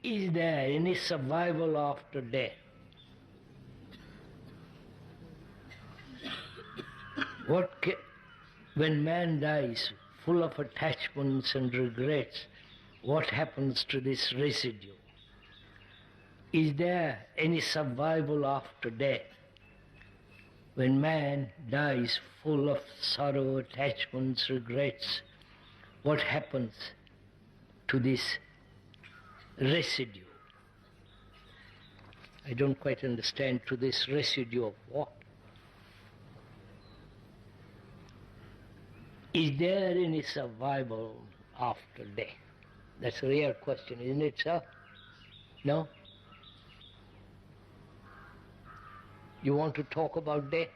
Is there any survival after death? When man dies, full of attachments and regrets, what happens to this residue? Is there any survival after death? When man dies full of sorrow, attachments, regrets, what happens to this residue? I don't quite understand. To this residue of what? Is there any survival after death? That's a real question, isn't it, sir? No? You want to talk about death?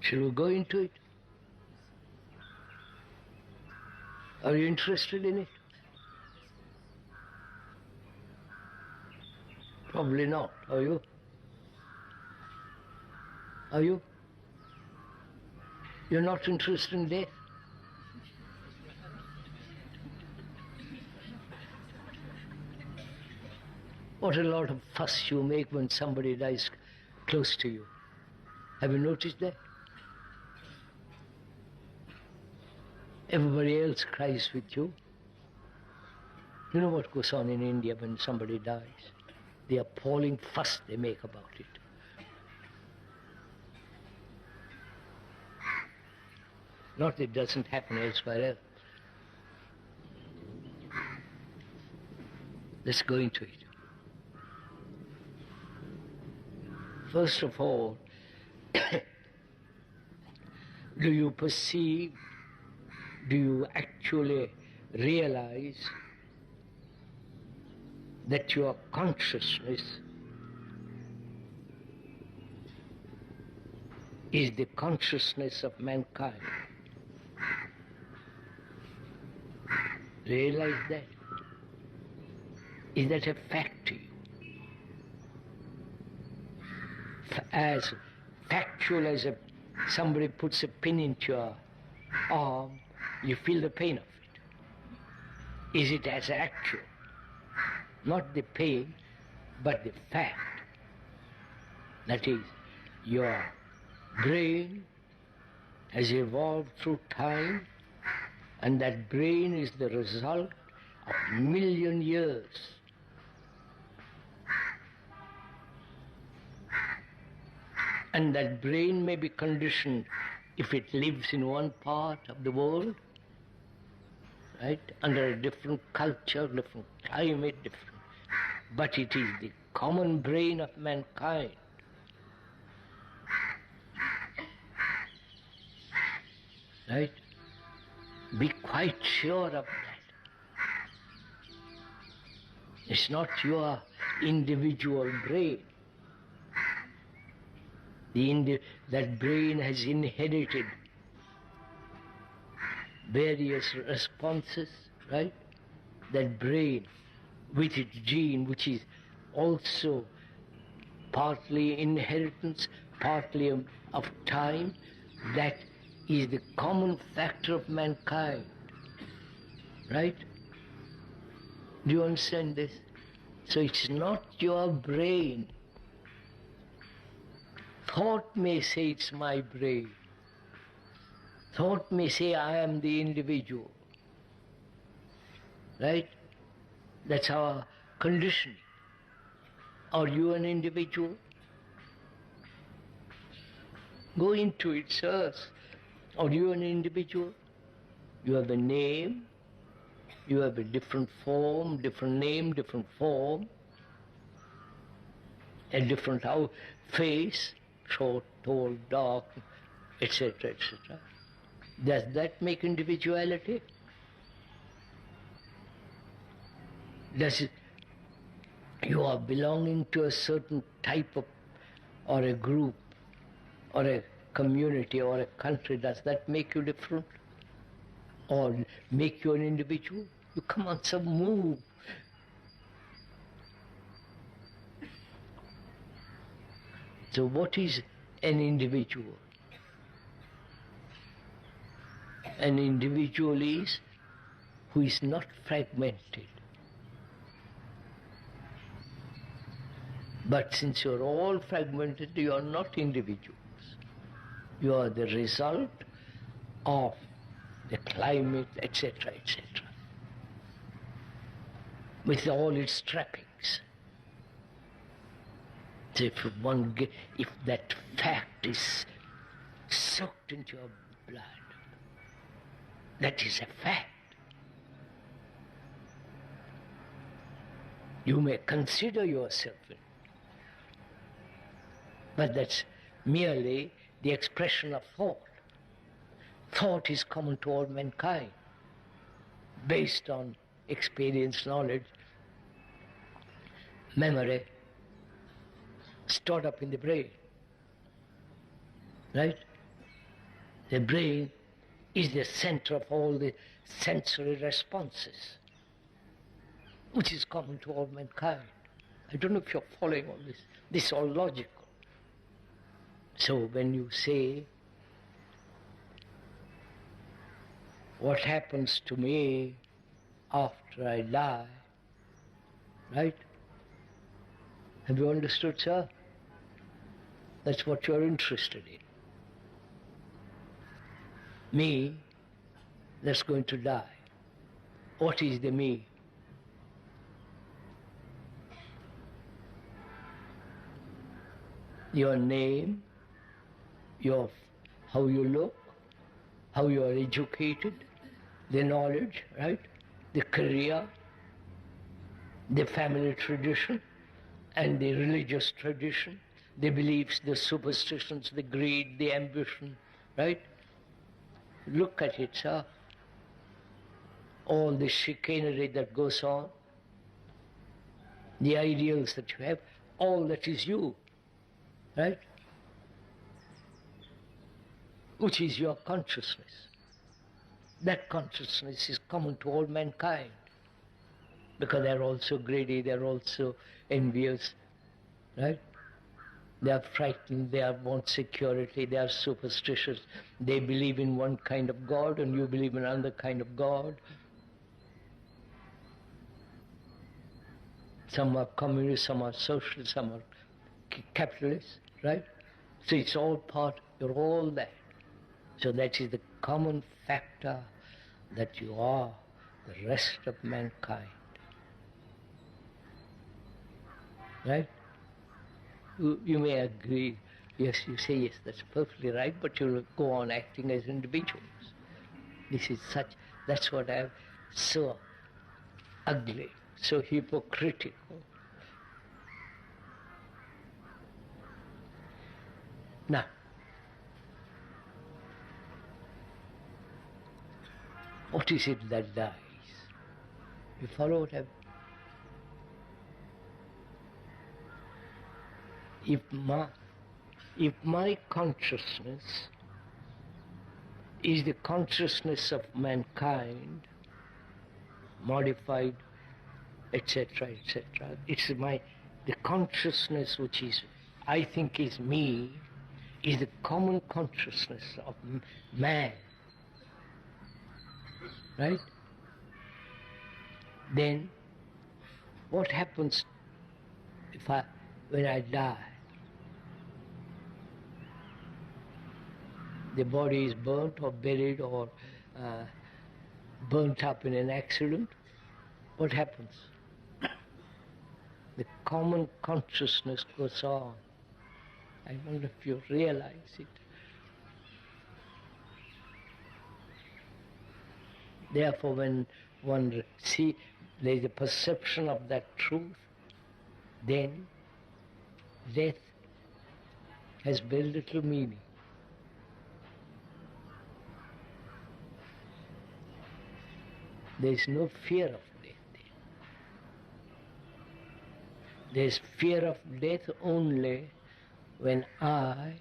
Shall we go into it? Are you interested in it? Probably not. Are you? Are you? You're not interested in death? What a lot of fuss you make when somebody dies close to you. Have you noticed that? Everybody else cries with you. You know what goes on in India when somebody dies? The appalling fuss they make about it. Not that it doesn't happen elsewhere else. Let's go into it. First of all, do you perceive, do you actually realize that your consciousness is the consciousness of mankind? Realize that? Is that a fact to you? As factual as somebody puts a pin into your arm, you feel the pain of it. Is it as actual? Not the pain, but the fact. That is, your brain has evolved through time, and that brain is the result of 1,000,000 years. And that brain may be conditioned if it lives in one part of the world, right, under a different culture, different climate, but it is the common brain of mankind. Right? Be quite sure of that. It's not your individual brain. That brain has inherited various responses, right? That brain with its gene, which is also partly inheritance, partly of time, that is the common factor of mankind, right? Do you understand this? So it's not your brain. Thought may say it's my brain. Thought may say I am the individual. Right? That's our conditioning. Are you an individual? Go into it, sirs. Are you an individual? You have a name. You have a different form, different name, different form. A different face. Short, tall, dark, etc., etc. Does that make individuality? Does it, you are belonging to a certain type of, or a group, or a community, or a country, does that make you different? Or make you an individual? You come on some move. So what is an individual? An individual is who is not fragmented. But since you are all fragmented, you are not individuals. You are the result of the climate, etc., etc., with all its trappings. So if that fact is soaked into your blood, that is a fact. You may consider yourself in, but that's merely the expression of thought. Thought is common to all mankind, based on experience, knowledge, memory, stored up in the brain. Right? The brain is the center of all the sensory responses, which is common to all mankind. I don't know if you're following all this. This is all logical. So when you say, what happens to me after I die, right? Have you understood, sir? That's what you're interested in. Me, that's going to die. What is the me? Your name, how you look, how you are educated, the knowledge, right? The career, the family tradition, and the religious tradition, the beliefs, the superstitions, the greed, the ambition, right? Look at it, sir. All the chicanery that goes on, the ideals that you have, all that is you, right? Which is your consciousness. That consciousness is common to all mankind, because they are also greedy, they are also envious, right? They are frightened, they want security, they are superstitious, they believe in one kind of God and you believe in another kind of God. Some are communist, some are socialist, some are capitalist, right? So it's all part, you're all that. So that is the common factor that you are the rest of mankind. Right? You may agree, yes, you say, yes, that's perfectly right, but you'll go on acting as individuals. This is that's what I'm so ugly, so hypocritical. Now, what is it that dies? You follow what I've... If my consciousness is the consciousness of mankind, modified, etc., etc., it's the consciousness which is, I think, is me, is the common consciousness of man, right? Then what happens when I die? The body is burnt or buried or burnt up in an accident. What happens? The common consciousness goes on. I wonder if you realize it. Therefore, when one sees there is a perception of that truth, then death has very little meaning. There is no fear of death. There is fear of death only when I,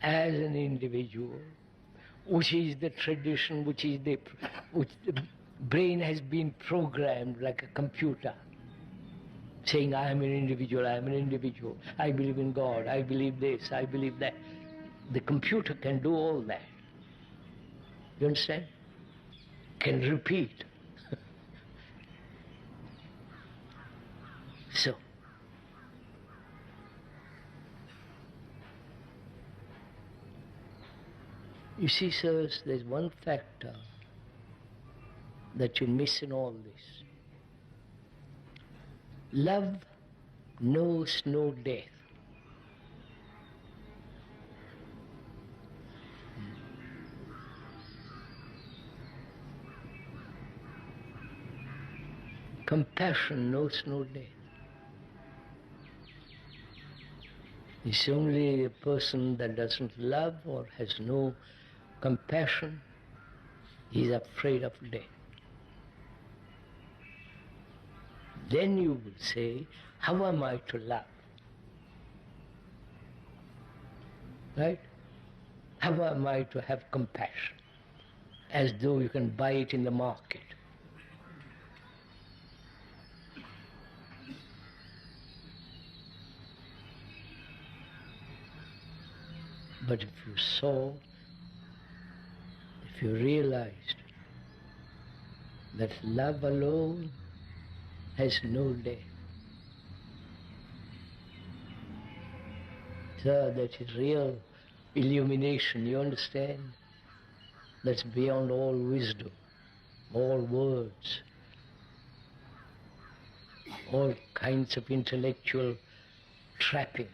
as an individual, which is the tradition, which is the Brain has been programmed like a computer, saying, I am an individual, I am an individual, I believe in God, I believe this, I believe that. The computer can do all that. You understand? Can repeat. So, you see, sirs, there's one factor that you miss in all this. Love knows no death. Compassion knows no death. It's only a person that doesn't love or has no compassion is afraid of death. Then you will say, how am I to love? Right? How am I to have compassion? As though you can buy it in the market. But if you saw, if you realized that love alone has no death, so that is real illumination, you understand? That's beyond all wisdom, all words, all kinds of intellectual trappings.